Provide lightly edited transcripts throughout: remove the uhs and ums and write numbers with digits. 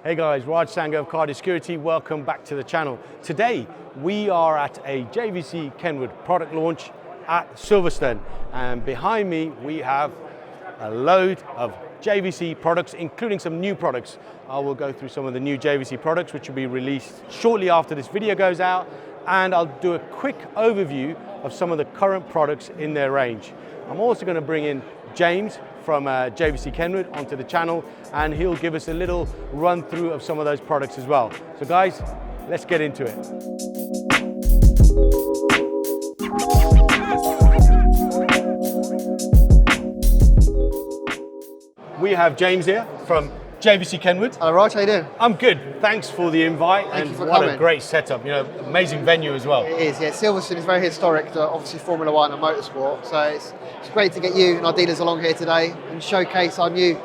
Hey guys, Raj Sangha of Cardi Security. Welcome back to the channel. Today we are at a JVC Kenwood product launch at Silverstone, and behind me we have a load of JVC products, including some new products. I will go through some of the new JVC products which will be released shortly after this video goes out, and I'll do a quick overview of some of the current products in their range. I'm also going to bring in James from JVC Kenwood onto the channel, and he'll give us a little run through of some of those products as well. So guys, let's get into it. We have James here from JVC Kenwood. Hello Raj, how you doing? I'm good. Thanks for the invite. Thank you for what coming. A great setup. You know, amazing venue as well. It is, yeah. Silverstone is very historic, obviously Formula One and motorsport. So it's great to get you and our dealers along here today and showcase our new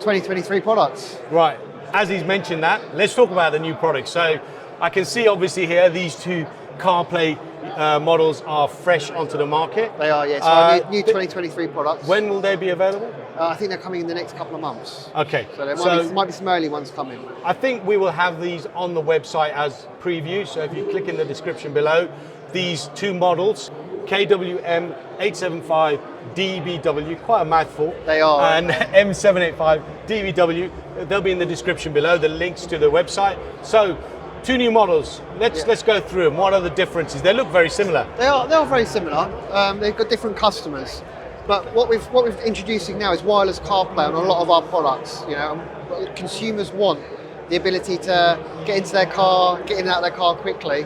2023 products. Right. As he's mentioned that, let's talk about the new products. So I can see obviously here these two Carplay models are fresh onto the market. They are, yes. So our new 2023 products. When will they be available? I think they're coming in the next couple of months. Okay. So there might be some early ones coming. I think we will have these on the website as preview. So if you click in the description below, these two models, KWM 875 DBW, quite a mouthful. They are. And M785 DBW, they'll be in the description below, the links to the website. So, two new models. Let's go through them. What are the differences? They look very similar. They are very similar. They've got different customers. But what we're introducing now is wireless CarPlay on a lot of our products. You know, consumers want the ability to get into their car, get in and out of their car quickly.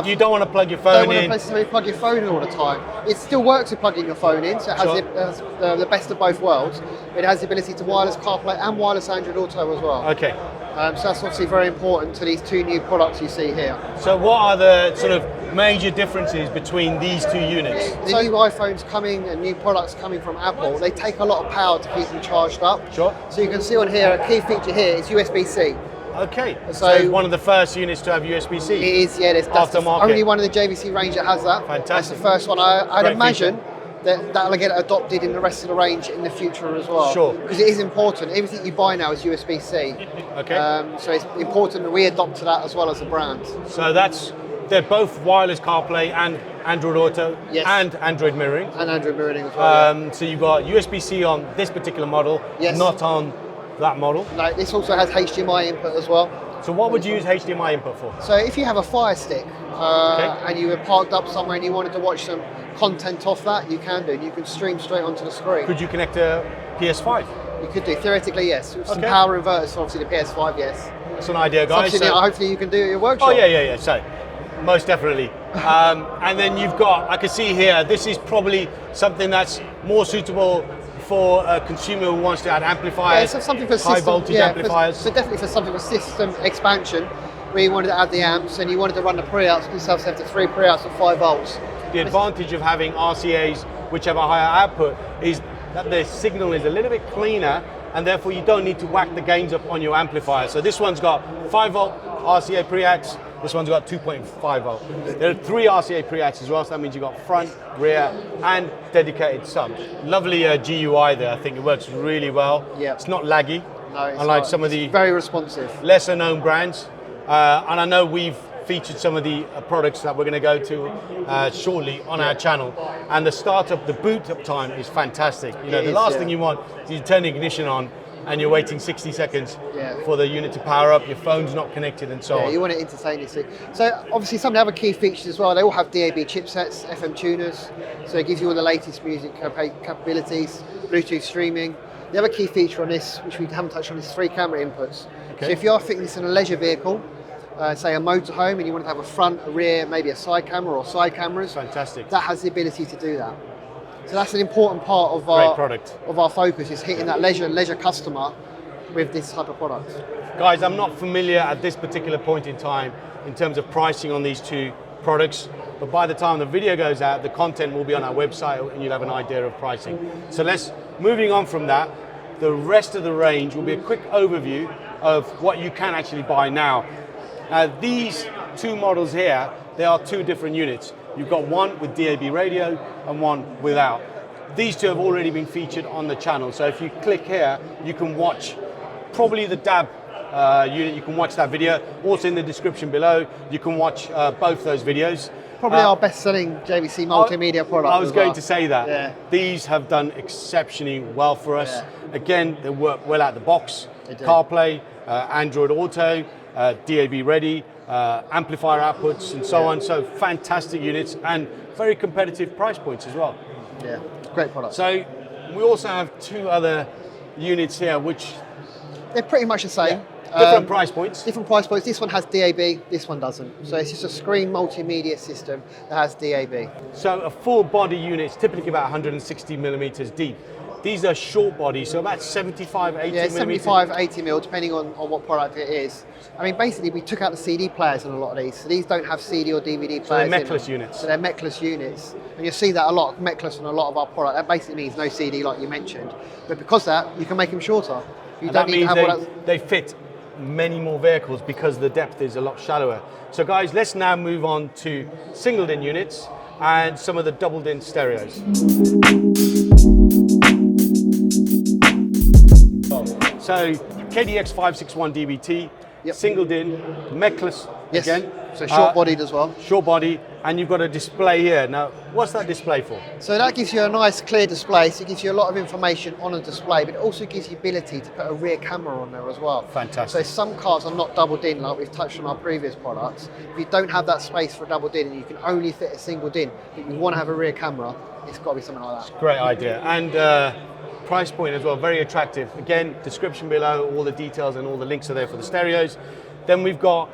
You don't want to plug your phone in. Don't want to plug your phone in all the time. It still works with plugging your phone in, so it has the best of both worlds. It has the ability to wireless CarPlay and wireless Android Auto as well. Okay. So that's obviously very important to these two new products you see here. So what are the sort of major differences between these two units? The new iPhones coming and new products coming from Apple, they take a lot of power to keep them charged up. Sure. So you can see on here, a key feature here is USB-C. Okay, so it's one of the first units to have USB-C. It is, yeah. That's only one of the JVC range that has that. Fantastic. That's the first one. I'd imagine feature. that'll get adopted in the rest of the range in the future as well. Sure. Because it is important. Everything you buy now is USB-C. Okay. So it's important that we adopt to that as well as a brand. So they're both wireless CarPlay and Android Auto, yes, and Android mirroring. And Android mirroring as well. So you've got USB-C on this particular model, yes, not on that model. No, this also has HDMI input as well. So what would you use HDMI input for? So if you have a Fire Stick and you were parked up somewhere and you wanted to watch some content off that, you can do. You can stream straight onto the screen. Could you connect a PS5? You could do, theoretically, yes. With some power inverters, so obviously the PS5, yes. That's an idea, guys. So hopefully you can do it at your workshop. Oh yeah. So, most definitely. And then you've got, I can see here, this is probably something that's more suitable for a consumer who wants to add amplifiers, so something for high voltage amplifiers. So definitely for something for system expansion, where you wanted to add the amps and you wanted to run the pre-outs, yourself have the 3 pre-outs at 5 volts. The advantage of having RCAs which have a higher output is that the signal is a little bit cleaner, and therefore you don't need to whack the gains up on your amplifier. So this one's got 5 volt RCA preamps, this one's got 2.5 volt. There are 3 RCA preamps as well, so that means you've got front, rear, and dedicated sub. Lovely GUI there, I think it works really well. Yeah. It's not laggy, no, it's unlike not. some of the very responsive, lesser known brands. And I know we've featured some of the products that we're going to go to shortly on our channel, and the boot up time is fantastic. You know, the last thing you want is you turn the ignition on and you're waiting 60 seconds for the unit to power up, your phone's not connected and so on. You want it instantaneously. So obviously some of the other key features as well, they all have DAB chipsets, FM tuners, so it gives you all the latest music capabilities, Bluetooth streaming. The other key feature on this, which we haven't touched on, is 3 camera inputs. Okay. So if you are fitting this in a leisure vehicle, say a motorhome, and you want to have a front, a rear, maybe a side camera or side cameras, fantastic. That has the ability to do that. So that's an important part of our focus, is hitting that leisure customer with this type of product. Guys, I'm not familiar at this particular point in time in terms of pricing on these two products, but by the time the video goes out, the content will be on our website and you'll have an idea of pricing. So moving on from that, the rest of the range will be a quick overview of what you can actually buy now. These two models here, they are 2 different units. You've got one with DAB radio and one without. These 2 have already been featured on the channel, so if you click here, you can watch probably the DAB unit, you can watch that video. Also in the description below, you can watch both those videos. Probably our best-selling JVC multimedia product. I was going well. to say that. Yeah. These have done exceptionally well for us. Yeah. Again, they work well out of the box. They do. Carplay, Android Auto, DAB ready, amplifier outputs and so on. So fantastic units and very competitive price points as well. Yeah, great product. So we also have two other units here which They're pretty much the same. different price points. Different price points. This one has DAB, this one doesn't. So it's just a screen multimedia system that has DAB. So a full body unit is typically about 160 millimeters deep. These are short body, so about 75, 80 Yeah, millimeters. 75, 80 mil, depending on what product it is. I mean, basically, we took out the CD players on a lot of these. So these don't have CD or DVD players. So they're in mechless them. units. So they're mechless units. And you'll see that a lot, mechless on a lot of our product. That basically means no CD, like you mentioned. But because of that, you can make them shorter. You And don't that need to means have they fit many more vehicles because the depth is a lot shallower. So guys, let's now move on to single DIN units and some of the double DIN stereos. So KDX 561 DBT, Yep. single DIN, mechless Yes. again. So short-bodied as well. Short body, and you've got a display here. Now, what's that display for? So that gives you a nice clear display, so it gives you a lot of information on a display, but it also gives you the ability to put a rear camera on there as well. Fantastic. So some cars are not double DIN like we've touched on our previous products. If you don't have that space for a double DIN and you can only fit a single DIN, but you want to have a rear camera, it's got to be something like that. Great idea. And price point as well, very attractive. Again, description below, all the details and all the links are there for the stereos. Then we've got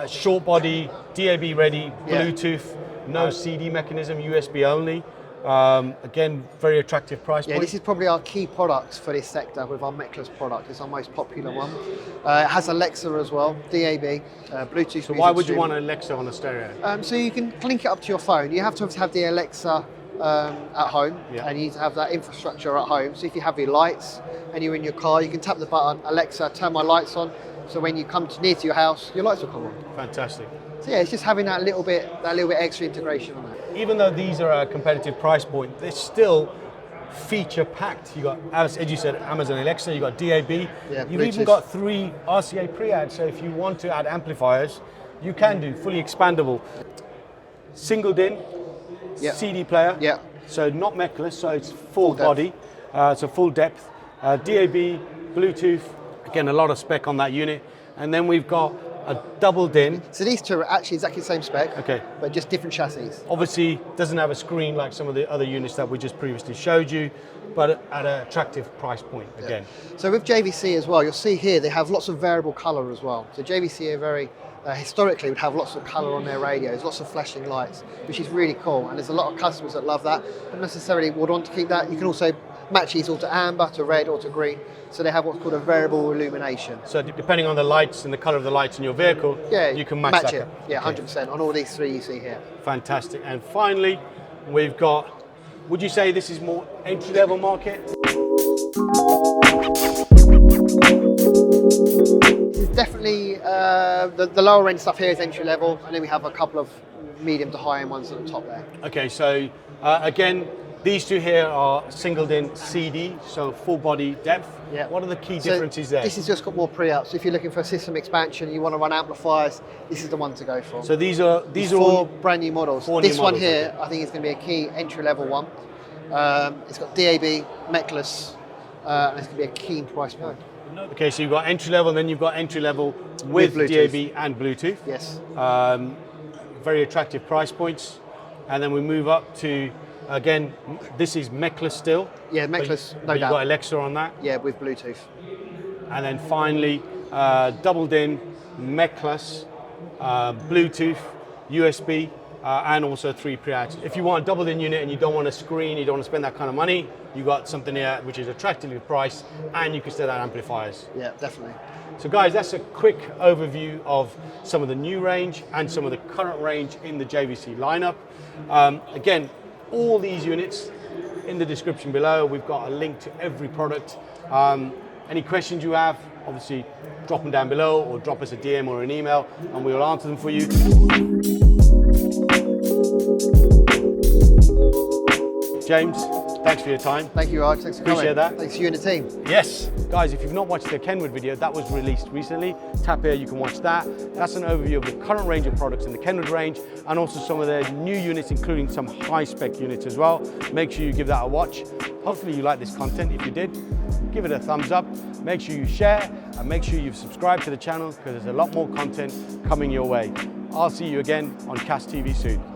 short body, DAB ready, Yeah. Bluetooth, no CD mechanism, USB only. Again, very attractive price Yeah, point. this is probably our key product for this sector with our mechless product. It's our most popular one. It has Alexa as well, DAB, Bluetooth. So why would you want an Alexa on a stereo? So you can link it up to your phone. You have to have the Alexa at home, Yeah. and you need to have that infrastructure at home. So if you have your lights and you're in your car, you can tap the button, Alexa, turn my lights on. So when you come near to your house, your lights will come on. Fantastic. So yeah, it's just having that little bit extra integration on that. Even though these are a competitive price point, they're still feature packed. You got, as you said, Amazon Alexa, you got DAB. Yeah, You've even Bluetooth. got 3 RCA pre-ads. So if you want to add amplifiers, you can do fully expandable. Single DIN, Yeah. CD player. Yeah. So not mechless, so it's full depth. body, so full depth. DAB, Bluetooth. Again, a lot of spec on that unit. And then we've got a double DIN. So these two are actually exactly the same spec, Okay. but just different chassis. Obviously, doesn't have a screen like some of the other units that we just previously showed you, but at an attractive price point again. So with JVC as well, you'll see here they have lots of variable colour as well. So JVC are very, historically would have lots of colour on their radios, lots of flashing lights, which is really cool. And there's a lot of customers that love that, but necessarily would want to keep that. You can also match these all to amber, to red or to green. So they have what's called a variable illumination. So depending on the lights and the colour of the lights in your vehicle, Yeah, you can match that. it. Yeah, 100% on all these three you see here. Fantastic. And finally, we've got, would you say this is more entry-level market? This is definitely the lower end stuff here is entry level, and then we have a couple of medium to high end ones at the top there. Okay, so again, these two here are single DIN CD, so full body depth. Yeah. What are the key So differences there? This has just got more pre-ups. So if you're looking for a system expansion and you want to run amplifiers, this is the one to go for. So these are four all brand new models. four new This one models, here, okay. I think is going to be a key entry level one. It's got DAB, mechless, and it's going to be a keen price point. Okay, so you've got entry level, and then you've got entry level with Bluetooth. DAB and Bluetooth. Yes. Very attractive price points. And then we move up to, again, this is mechless still. Yeah, but mechless, no but you've doubt. got Alexa on that. Yeah, with Bluetooth. And then finally, double DIN, mechless, Bluetooth, USB, and also 3 preamps. If you want a double DIN unit and you don't want a screen, you don't want to spend that kind of money, you got something here which is attractively priced, and you can still add amplifiers. Yeah, definitely. So guys, that's a quick overview of some of the new range and some of the current range in the JVC lineup. Again, all these units in the description below. We've got a link to every product. Any questions you have, obviously drop them down below or drop us a DM or an email and we will answer them for you. James, thanks for your time. Thank you, Raj. Thanks for coming. Appreciate that. Thanks to you and the team. Yes. Guys, if you've not watched the Kenwood video, that was released recently. Tap here, you can watch that. That's an overview of the current range of products in the Kenwood range and also some of their new units, including some high-spec units as well. Make sure you give that a watch. Hopefully you like this content. If you did, give it a thumbs up. Make sure you share and make sure you've subscribed to the channel because there's a lot more content coming your way. I'll see you again on Cast TV soon.